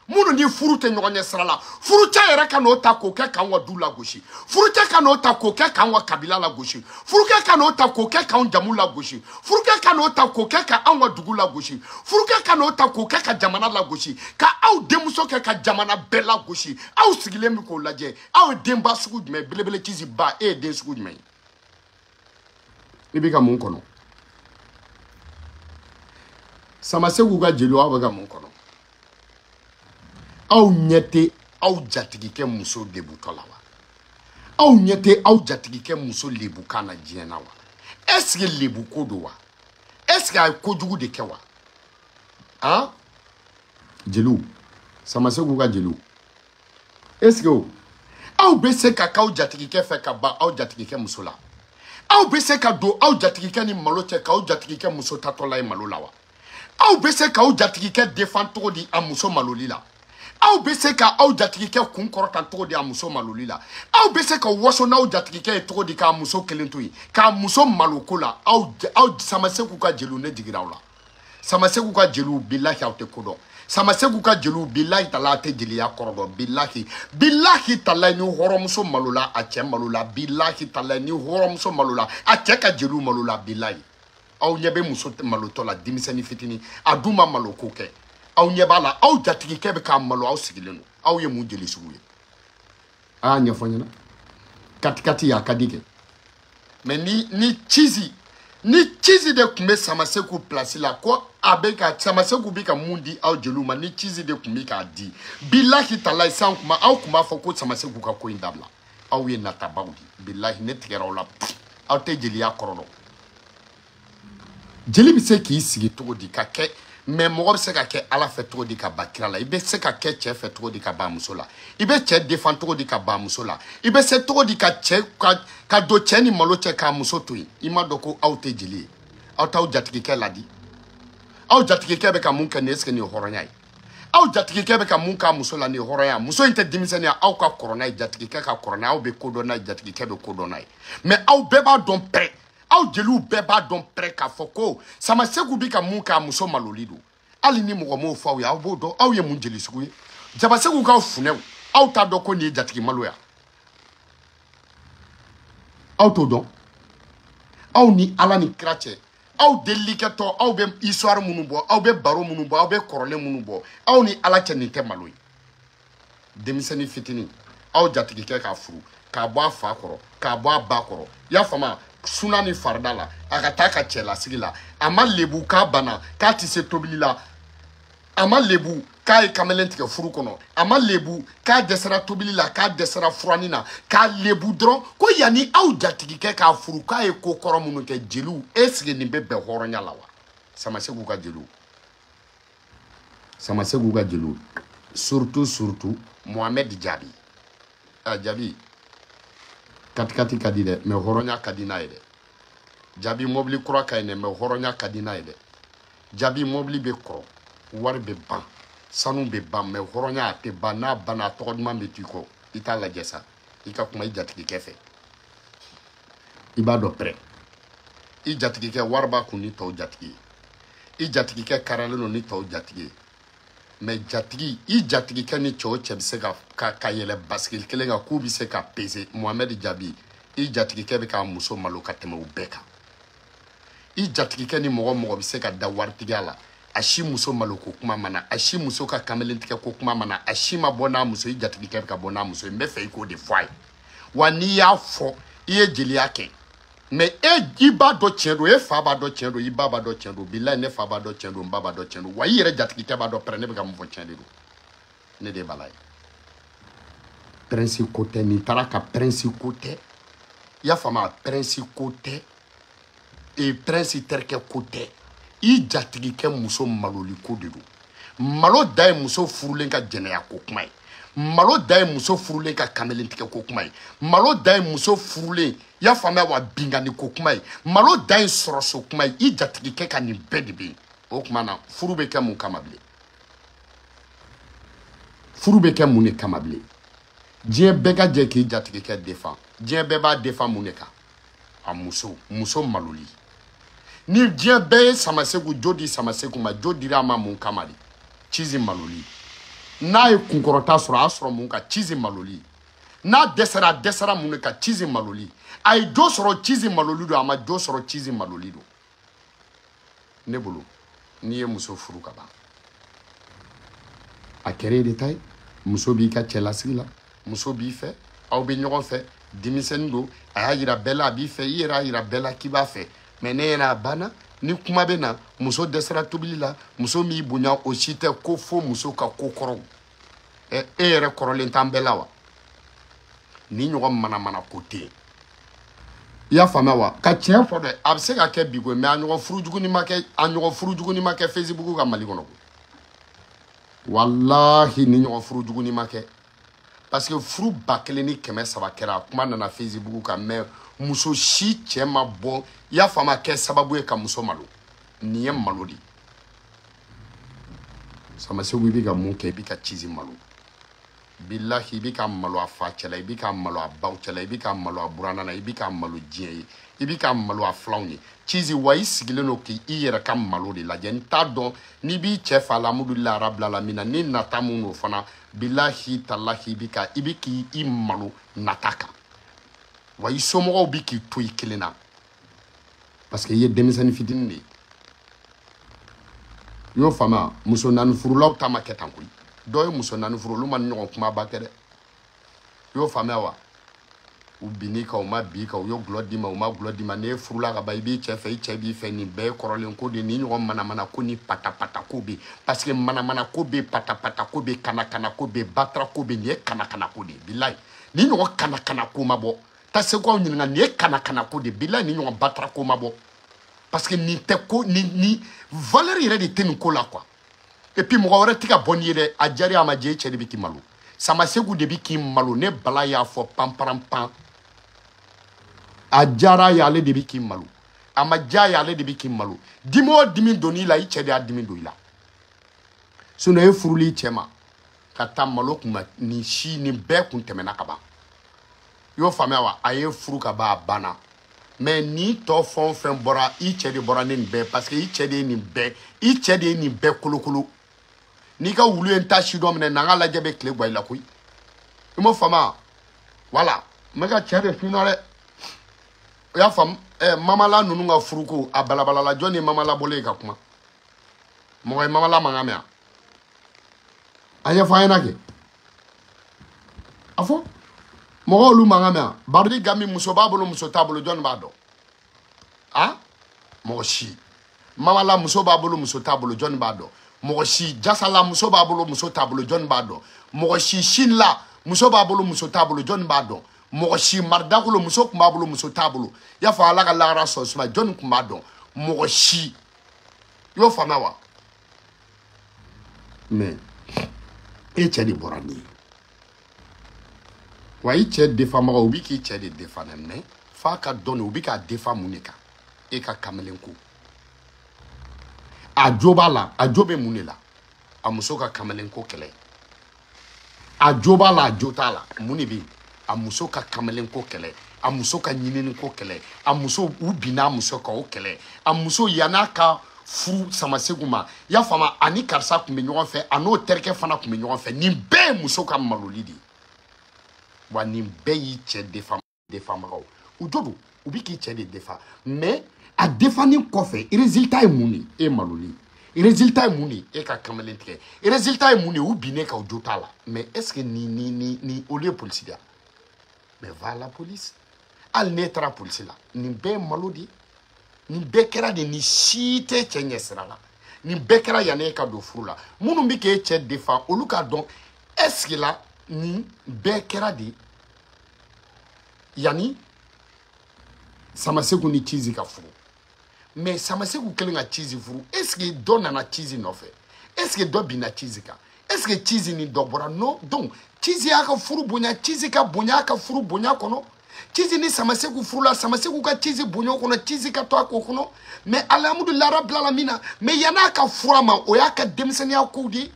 munu ni furu te nyonye srala furu cha yera ka no ta ko ke kan wa dula goshi furu cha ka no ta ko ke kan wa kabila la goshi furu ke ka no ta ko ke kan jamu la goshi furu ke ka no ta ko ke ka an wa dugu la goshi furu ke ka no ta ko ke ka jamana la goshi ka aw demuso ke ka jamana bela goshi aw sigile mi ko laje aw demba sugu me belebele tizi ba e den sugu me ibi ka mun kono sama segu ga jelu aw ga mun kono aw nyete aw jatigi ke muso debutola wa aw nyete aw jatigi ke muso lebu kana jiena wa est-ce que lebu kodo wa est-ce que ko jugu de ke wa hein jelu sama segu ga jelu est-ce que aw be se ka aw jatigi ke fe ka ba aw jatigi ke muso la aw be se ka do aw jatigi ke ni malo che ka aw jatigi ke muso tatola e malo la wa aw be se ka aw jatigi ke defend to di amuso maloli la aw be se ka aw jatigi ke kun korota to di amuso maloli la aw be se ka woso na aw jatigi ke to di ka amuso kelento yi ka amuso maloko la aw sama se ku ka jelu ne digira la sama se ku ka jelu billahi aw te kodo sama se ku ka jelu billahi tala te jeli ya korodo billahi tala ni horomuso malula a che malula billahi tala ni horomuso malula a che ka jelu malula billahi aw nyebe muso maloto la dimisani fitini aduma maloko ke aw nyebala aw jatigi kebe ka malo aw sigileno aw ye mun jeli sugu ye a nya fonyana katikati ya kadike mais ni chizi de kumbe sama seku place la ko abeka sama seku bika mundi aw jeluma ni chizi de kumbe ka di billahi talai sankuma aw kuma foko sama seku ka ko indabla aw ye natabawdi billahi netigera wala aw te jeli ya korono jeli bi se ki sigi to di ka ke mais mo be se ka ke ala fe to di ka bakira la ibe se ka ke che fe to di ka ba musola ibe che defend to di ka ba musola ibe se to di ka che ka do che ni malo che ka musoto ima doko auto jeli auto jatiki ke ladi au jatiki ke be ka mun ka neske ni horonya au jatiki ke be ka mun ka musola ni horonya muso inte dimisani au ka corona jatiki ke ka corona au be kodona jatiki ke be kodona mais au be ba don pre aw jelu beba don pre ka foko sama segu bi ka mun ka muso malolido ali ni mo mo fa ya bo do aw ye mun jeli sugu ye jaba segu ka funew aw ta do ko ni jatiki maloya aw to don aw ni ala ni krache aw delikato aw be histoire munu bo aw be baro munu bo aw be korole munu bo aw ni ala che ni te maloyi demisani fitini aw jatiki ke ka furu ka bo afa koro ka bo aba koro ya fama sunani fardala akata ka chela sigila ama lebu ka bana ka ti se tobili la ama lebu ka e kamelenti ke furu kono ama lebu ka desera tobili la ka desera furanina ka lebu dron ko yani aw jatigi ke ka furu ka e kokoro munu ke jelu esige ni bebe horonya lawa sama segu ka jelu surtout Mohamed Jabi Jabi katikati kadide me horonya kadina ide Jabi mobili kura kayne me horonya kadina ide Jabi mobili be kro war be ban sanu be ban me horonya te bana bana todma metiko ita la jessa ika kuma ijatiki kefe ibado pre ijatiki ke warba kuni to jatiki ijatiki ke karaleno ni to jatiki mais jatigi ijatigi ke ni cho chebse ka yele baskil kelenga ku bi se ka pese Mohamed Jabi ijatigi ke be ka muso maloka teme ubeka ijatigi ke ni mogo bi se ka da wartigala ashi muso maloko kuma mana ashi muso ka kamelentike ko kuma mana ashi ma bona muso ijatigi ke be ka bona muso me fe ko de foi wani ya fo iye jeli yake mais i b'a dɔ tiɲɛ don e fa b'a dɔ tiɲɛ don i ba b'a dɔ tiɲɛ don bilahi ne fa b'a dɔ tiɲɛ don n ba b'a dɔ tiɲɛ don wa i yɛrɛ jatigikɛ b'a dɔ pɛrɛ ne bɛ ka mun fɔ tiɲɛ de don ne de b'a la ye prince ko tɛ nin taara ka prince ko tɛ i y'a faamu prince ko tɛ prince terikɛ ko tɛ i jatigikɛ muso maloli ko de don malo da ye muso furulen ka jɛnɛya ko kuma ye malo da ye muso furulen ka kamelentigɛ ko kuma ye malo da ye muso furulen i y'a faamuya wa bingani ko kuma ye malo da ye sɔrɔso kuma ye i jatigikɛ ka nin bɛɛ de bɛ yen o tuma na furu bɛ kɛ mun kama bilen furu bɛ kɛ mun de kama bilen diɲɛ bɛɛ ka jɛ k'i jatigikɛ défend diɲɛ bɛɛ b'a défend mun de kan a muso maloli ni diɲɛ bɛɛ ye Samasegu jo di Samasegu ma jo dira a ma mun kama de cizi maloli n'a ye kunkɔrɔta sɔrɔ a y'a sɔrɔ mun ka cizi maloli n'a dɛsɛra mun de ka cizi maloli a ye jo sɔrɔ cizi maloli don a ma jo sɔrɔ cizi maloli don ne bolo n'i ye muso furu ka ban a kɛra e de ta ye muso b'i ka cɛlasigi la muso b'i fɛ aw bɛ ɲɔgɔn fɛ denmisɛnnin don a y'a yira bɛɛ la a b'i fɛ i yɛrɛ y'a yira bɛɛ la k'i b'a fɛ mais ne yɛrɛ a banna ni kuma bɛ na muso dɛsɛra tobili la muso m'i bonya o si tɛ ko fo muso ka ko kɔrɔw e yɛrɛ kɔrɔlen t'an bɛɛ la wa ni ɲɔgɔn manamana ko tɛ yen i y'a faamuya wa ka tiɲɛ fɔ dɛ a bɛ se ka kɛ bi ko mais a ɲɔgɔn furujuguni ma kɛ Facebook ka Mali kɔnɔ wallahi ni ɲɔgɔn furujuguni ma kɛ parce que furu 1300 kɛra kuma nana Facebook kan mais muso si cɛ ma bɔ i y'a faamuya kɛ sababu ye ka muso malo nin ye malo de Samasegu i bɛ ka mun kɛ i bɛ ka cizi malo billahi i bɛ ka malo a fa cɛla i bɛ ka malo a baw cɛla i bɛ ka malo a buranna na i bɛ ka malo diɲɛ ye i bɛ ka malo a filanw ye cizi wa i sigilen don k'i yɛrɛ ka malo de lajɛ n t'a dɔn n'i b'i cɛ fa alhamdulilahi rabbil alamin ni nata mun don fana billahi talahi i bɛ k'i malo nata kan wa i somɔgɔw bɛ k'i to i kelen na parce que i ye denmisɛnnin fitinin de ye i y'o faamuya muso naani furulaw ta ma kɛ tan koyi dɔw ye muso naani furu olu ma ni ɲɔgɔn kumaba kɛ dɛ i y'o faamuya wa u bin'i kan u ma b'i kan u ye gulɔ d'i ma u ma gulɔ d'i ma n'e furula ka ban i b'i cɛ fɛ i cɛ b'i fɛ nin bɛɛ ye kɔrɔlen ko de ni ɲɔgɔn manamana ko ni patapata ko bɛ yen parce que manamana ko bɛ yen patapata ko bɛ yen kanakana ko bɛ yen batara ko bɛ yen nin ye kanakana ko de ye bilayi ni ɲɔgɔn kanakana ko ma bɔ ta se k'aw ɲininka nin ye kanakana ko de ye bilayi ni ɲɔgɔn batara ko ma bɔ parce que nin tɛ ko ni valeur yɛrɛ de tɛ nin ko la quoi et puis mɔgɔ wɛrɛ tɛ ka bɔ n'i ye dɛ a diyara a ma diya i cɛ de bɛ k'i malo Samasegu de bɛ k'i malo ne Bala y'a fɔ panparanpan a diyara ye ale de bɛ k'i malo a ma diya ye ale de bɛ k'i malo dimi o dimi donn'i la i cɛ de y'a dimi don i la sinon e furuli i cɛ ma ka taa malo kunma nin bɛɛ kun tɛmɛna ka ban i y'o faamuya wa a ye furu ka ban a banna mais ni tɔ fɛn o fɛn bɔra i cɛ de bɔra ne nin bɛɛ parce que i cɛ de ye nin bɛɛ kolokolo n'i ka wulu ye n ta si dɔ minɛ n'an ka lajɛ bɛ tile guwa i la koyi i m'o faamuya voilà n bɛ ka cɛ de f'i ɲɛna dɛ o y'a faamu mamala ninnu ka furuko a balabalala jɔn ye mamala bɔlen ye ka kuma mɔgɔ ye mamala mankan mɛn a ɲɛfɔ an ɲɛna kɛ a fɔ mɔgɔ olu mankan mɛn baridi gami muso b'a bolo muso t'a bolo jɔn b'a dɔn a mɔgɔ si mamala muso b'a bolo muso t'a bolo jɔn b'a dɔn mɔgɔ si jasala muso b'a bolo muso t'a bolo jɔn b'a dɔn mɔgɔ si sinla muso b'a bolo muso t'a bolo jɔn b'a dɔn mɔgɔ si maridakolo muso tun b'a bolo muso t'a bolo i y'a fɔ ala ka lahara sɔn suma jɔn tun b'a dɔn mɔgɔ si i y'o faamuya wa mais e cɛ de bɔra nin ye wa i cɛ defamaga u bi k'i cɛ de defana mais f'a ka dɔn u bi k'a defa mun de kan e ka kamalen ko a jo b'a la a jo bɛ mun de la a muso ka kamalen ko kɛlɛ a jo b'a la a jo t'a la mun de bɛ yen a muso ka kamalen ko kɛlɛ a muso ka ɲinini ko kɛlɛ a muso u binna a muso kan o kɛlɛ a muso yan'a ka furu Samasegu ma i y'a faamu ani karisa tun bɛ ɲɔgɔn fɛ a n'o terikɛ fana tun bɛ ɲɔgɔn fɛ nin bɛɛ ye muso ka maloli de ye wa nin bɛɛ y'i cɛ defamagaw u jo don u bɛ k'i cɛ de defa mais a defanin kɔfɛ résultat ye mun de e maloli résultat ye mun de e ka kamalen tigɛ résultat ye mun de u binnen ka o jo t'a la mais est ce que ni olu ye polisi de ye mais va à la police al ne taara polisi la nin bɛɛ malo de nin bɛɛ kɛra de ni si tɛ cɛ ɲɛ sira la nin bɛɛ kɛra yanni e ka don furu la minnu bɛ k'e cɛ défend olu k'a dɔn est-ce que la nin bɛɛ kɛra de yanni Samaseko ni Chizi ka furu mais Samaseko kelen ka Chizi furu est-ce que dɔ nana Chizi nɔfɛ est-ce que dɔ binna Chizi kan est-ce que Chizi ni dɔ bɔra non donc Chizi y'a ka furu bonya Chizi ka bonya ka furu bonya kɔnɔ Chizi ni Samaseko furu la Samaseko ka Chizi bonya kɔnɔ Chizi ka to a ko kɔnɔ mais alhamdulillah rabbil alamin mais yana ka fura ma o y'a ka denmisɛnniya kow de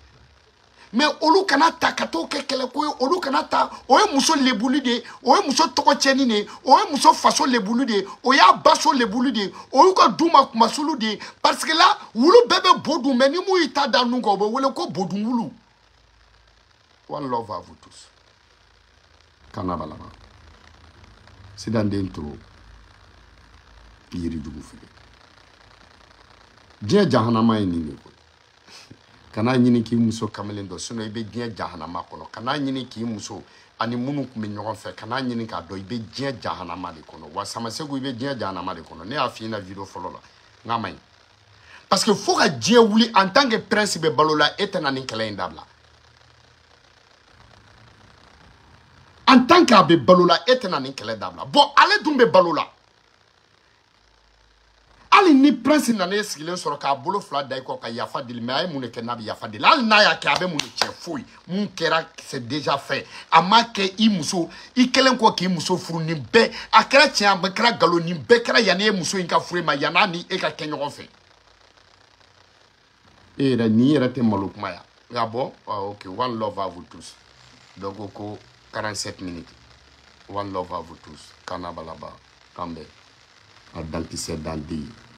mais olu kana ta ka to kɛ kɛlɛ ko ye olu kana ta o ye muso lebuli de o ye muso tɔgɔ cɛni de o ye muso faso lebuli de o y'a baso lebuli de o y'u ka duma kumasulu de parce que là wulu bɛɛ bɛ bo dun mais ni mu y'i ta da nun kan o bɛ wele ko bodun wulu. One love à vous tous. Kanabalaba. C'est dans des tours. Yiri jugu fili. Diɲɛ jahanama ye nin de ko. Kana ɲini k'i muso kamalen dɔ sinon i bɛ diɲɛ jahanama kɔnɔ kana ɲini k'i muso ani minnu tun bɛ ɲɔgɔn fɛ kana ɲini k'a dɔn i bɛ diɲɛ jahanama de kɔnɔ wa Samaseko i bɛ diɲɛ jahanama de kɔnɔ ne y'a f'i ɲɛna vidéo fɔlɔ la n k'a ma ɲi parce que fo ka diɲɛ wuli en tant que prince bɛ balo la e tɛna nin kɛlɛ in dabila en tant que a bɛ balo la e tɛna nin kɛlɛ dabila bon ale dun bɛ balo la hali ni prince nana e sigilen sɔrɔ k'a bolo fila da i kɔ ka yafa deli mais a ye mun de kɛ n'a bɛ yafa deli hali n'a y'a kɛ a bɛ mun de cɛ foyi mun kɛra c'est déjà fait a ma kɛ i muso i kɛlen kɔ k'i muso furu nin bɛɛ a kɛra tiɲɛ a kɛra nkalon nin bɛɛ kɛra yanni e muso in ka furu ma yan'a ni e ka kɛ ɲɔgɔn fɛ e yɛrɛ nin yɛrɛ tɛ malo kuma ya nka bon ok one love à vous tous donc ko 47 minutes one love à vous tous Kanabalaba Kambe a dankisɛ dandi